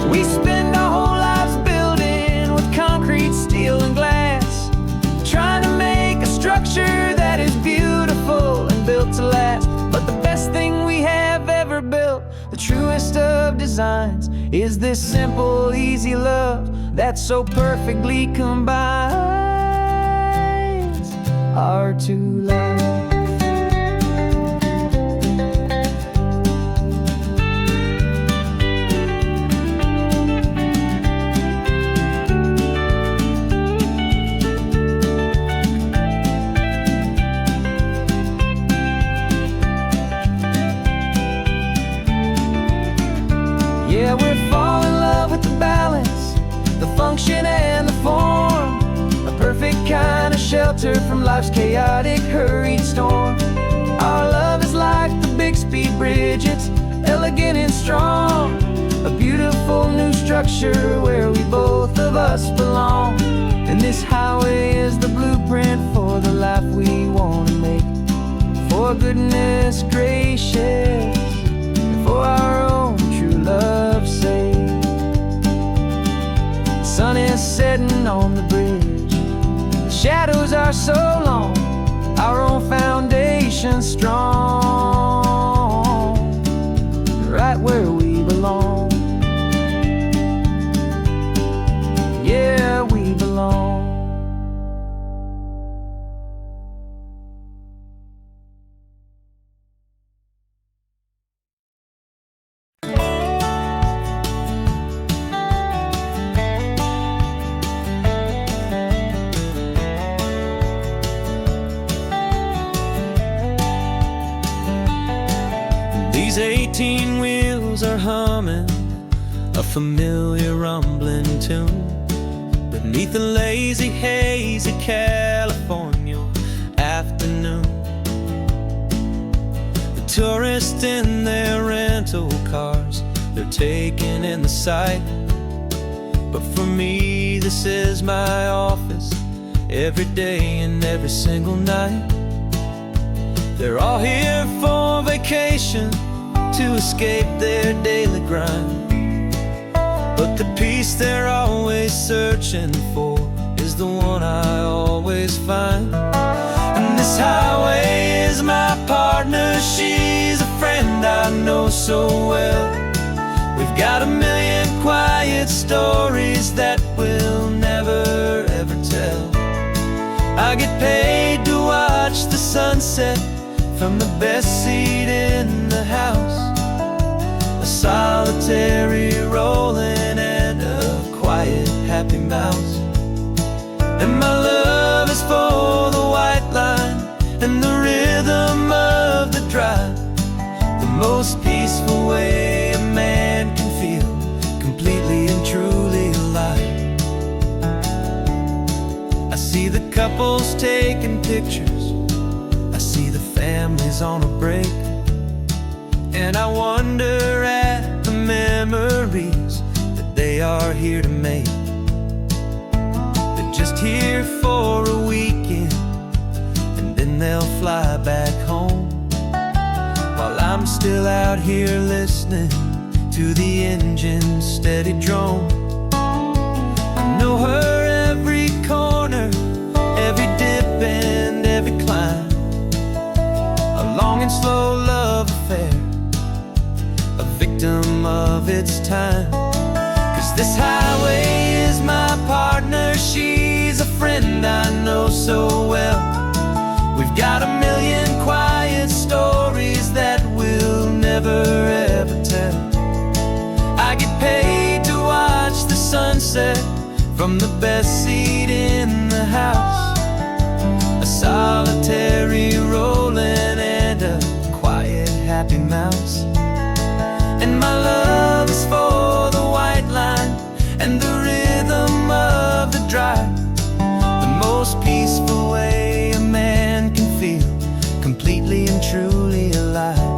We spend our whole lives building with concrete, steel, and glass, trying to make a structure that is beautiful and built to last. But the best thing we have ever built, the truest of designs, is this simple, easy love that so perfectly combines our two lives. Yeah, we're falling in love with the balance, the function and the form, a perfect kind of shelter from life's chaotic, hurried storm. Our love is like the Bixby Bridge, it's elegant and strong, a beautiful new structure where we both of us belong. And this highway is the blueprint for the life we want to make. For goodness gracious, for our own true love's sake. The sun is setting on the bridge, the shadows are so long, our own foundation strong, right where we belong. Yeah, we belong. These 18 wheels are humming a familiar rumbling tune beneath the lazy haze of California afternoon. The tourists in their rental cars, they're taking in the sight. But for me, this is my office, every day and every single night. They're all here for vacation, to escape their daily grind. But the peace they're always searching for is the one I always find. And this highway is my partner, she's a friend I know so well. We've got a million quiet quiet stories that we'll never ever tell. I get paid to watch the sunset from the best seat in the house. A solitary rolling and a quiet happy mouse. And my love is for the white line and the rhythm of the drive. The most peaceful way a man can feel completely and truly alive. I see the couples taking pictures, I see the families on a break, and I wonder at the memories that they are here to make. They're just here for a weekend, and then they'll fly back home, while I'm still out here listening to the engine's steady drone. I know her every corner, every dip and every climb. A long and slow love affair, a victim of its time. 'Cause this highway is my partner, she's a friend I know so well. We've got a million quiet stories that we'll never ever tell. I get paid to watch the sunset from the best seat in the house. A solitary rolling and a quiet happy mouse. And my love is for the white line and the rhythm of the drive. The most peaceful way a man can feel completely and truly alive.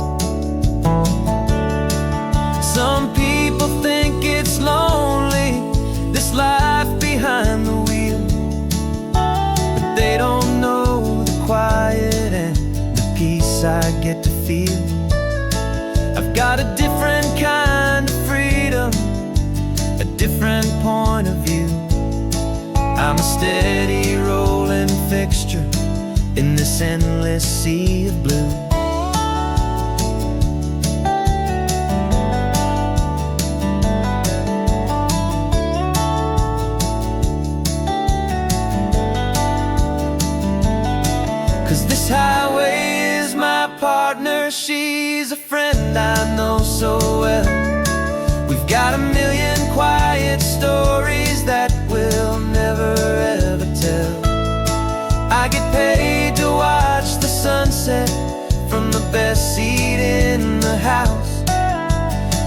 Some people think it's lonely, this life behind the wheel, but they don't know the quiet and the peace I get to feel. I've got a different kind of freedom, a different point of view. I'm a steady rolling fixture in this endless sea of blue. This highway is my partner, she's a friend I know so well. We've got a million quiet stories that we'll never ever tell. I get paid to watch the sunset from the best seat in the house.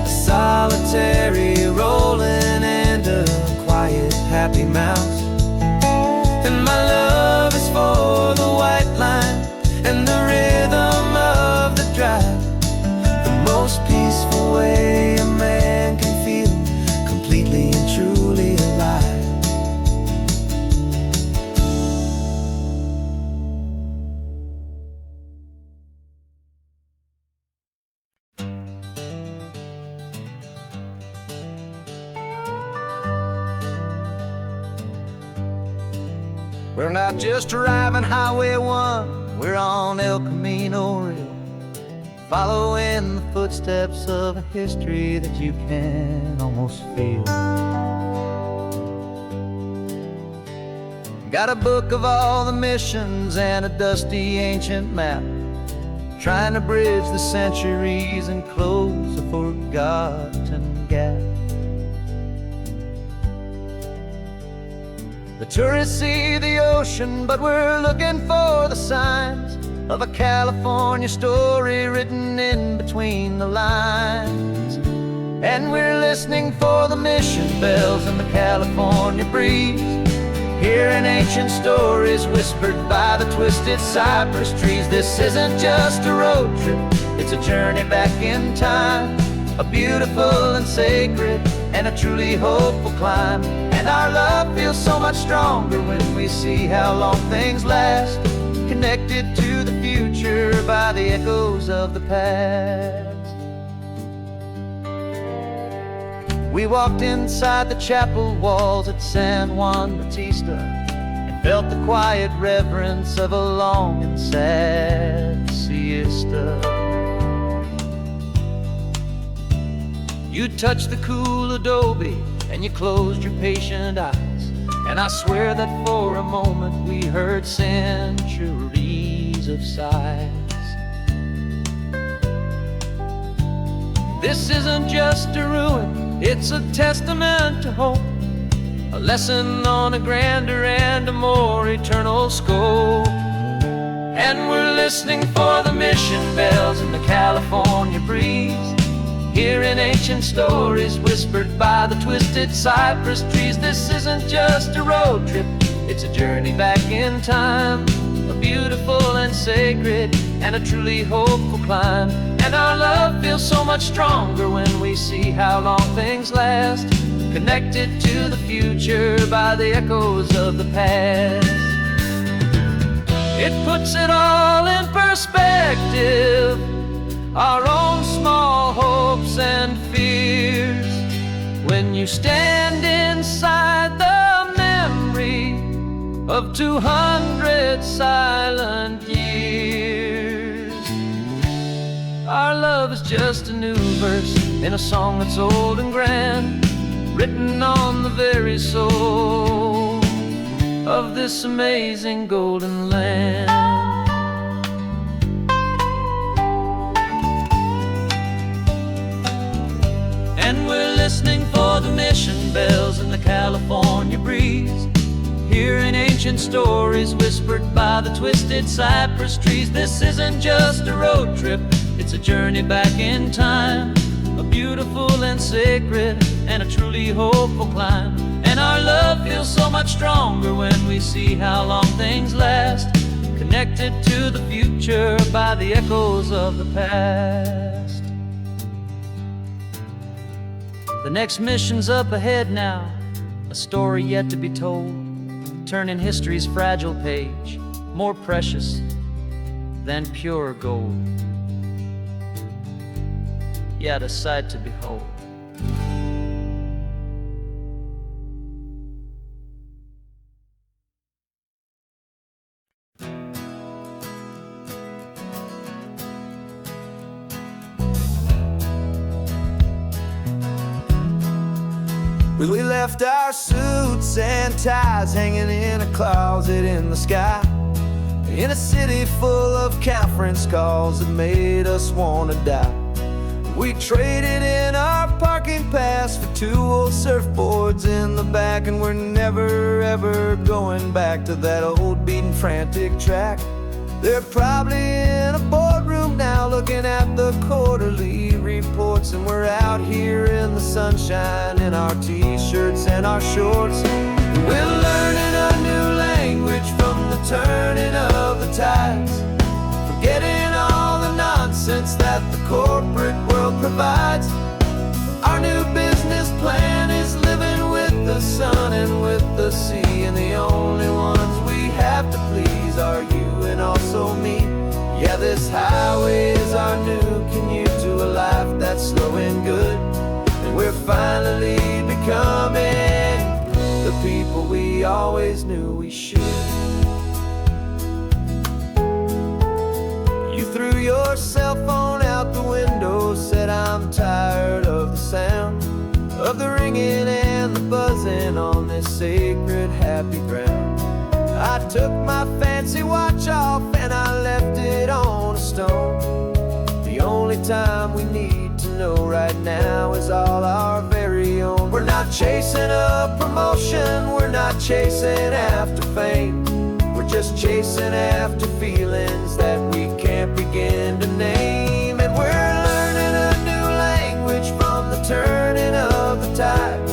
A solitary rolling and a quiet happy mouse. And my love is for the white line and the rhythm of the drive. The most peaceful way a man can feel completely and truly alive. We're not just driving Highway 1, we're on El Camino Real, following the footsteps of a history that you can almost feel. Got a book of all the missions and a dusty ancient map, trying to bridge the centuries and close a forgotten gap. The tourists see the ocean, but we're looking for the signs of a California story written in between the lines. And we're listening for the mission bells and the California breeze, hearing ancient stories whispered by the twisted cypress trees. This isn't just a road trip, it's a journey back in time, a beautiful and sacred and a truly hopeful climb. And our love feels so much stronger when we see how long things last, connected to the future by the echoes of the past. We walked inside the chapel walls at San Juan Bautista and felt the quiet reverence of a long and sad siesta. You touched the cool adobe and you closed your patient eyes. And I swear that for a moment we heard centuries of sighs. This isn't just a ruin, it's a testament to hope, a lesson on a grander and a more eternal scope. And we're listening for the mission bells in the California breeze, hearing ancient stories whispered by the twisted cypress trees. This isn't just a road trip, it's a journey back in time, a beautiful and sacred and a truly hopeful climb. And our love feels so much stronger when we see how long things last, connected to the future by the echoes of the past. It puts it all in perspective, our own small hopes and fears, when you stand inside the memory of 200 silent years. Our love is just a new verse in a song that's old and grand, written on the very soul of this amazing golden land. And we're listening for the mission bells in the California breeze, hearing ancient stories whispered by the twisted cypress trees. This isn't just a road trip, it's a journey back in time, a beautiful and sacred and a truly hopeful climb. And our love feels so much stronger when we see how long things last, connected to the future by the echoes of the past. The next mission's up ahead now, a story yet to be told, turning history's fragile page more precious than pure gold. Yet a sight to behold. We left our suits and ties hanging in a closet in the sky, in a city full of conference calls that made us wanna die. We traded in our parking pass for 2 old surfboards in the back, and we're never ever going back to that old beaten frantic track. They're probably in a boardroom now looking at the quarterly reports, and we're out here in the sunshine in our t-shirts and our shorts. We're learning a new language from the turning of the tides, forgetting all the nonsense that the corporate world provides. Our new business plan is living with the sun and with the sea, and the only ones we have to please are you and also me. Yeah, this highway is our new commute to a life that's slow and good, and we're finally becoming the people we always knew we should. You threw your cell phone out the window, said I'm tired of the sound of the ringing and the buzzing on this sacred happy ground. I took my fancy watch off and I left it on a stone. The only time we need to know right now is all our very own. We're not chasing a promotion, we're not chasing after fame, we're just chasing after feelings that we can't begin to name. And we're learning a new language from the turning of the tides,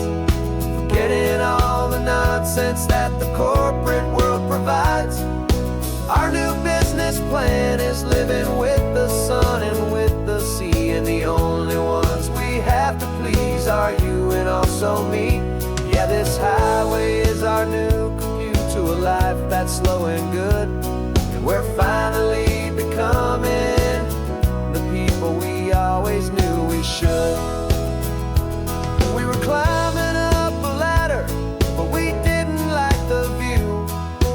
forgetting all the nonsense that the corporate world provides. Our new business plan is living with the sun and with the sea, and the only ones we have to please are you and also me. Yeah, this highway is our new commute to a life that's slow and good, and we're finally becoming the people we always knew we should. We were climbing up a ladder, but we didn't like the view.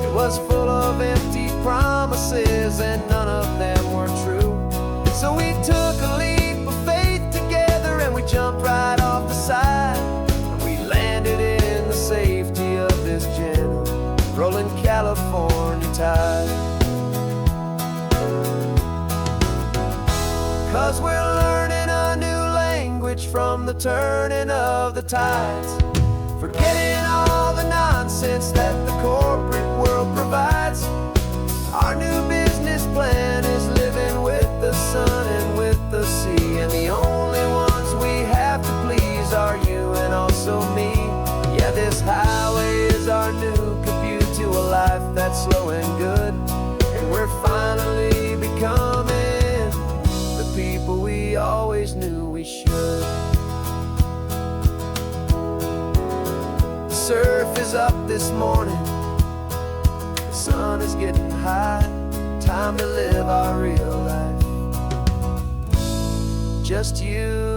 It was full of empty promises and none of them were true. So we took a leap of faith together and we jumped right off the side, and we landed from the turning of the tides. Forgetting all the nonsense that the corporate world provides. Our new business plan is living with the sun and with the sea, and the only ones we have to please are you and also me. Yeah, this highway is our new commute to a life that's slow and good, and we're finally becoming the people we always knew we should. The surf is up this morning, the sun is getting high. Time to live our real life. Just you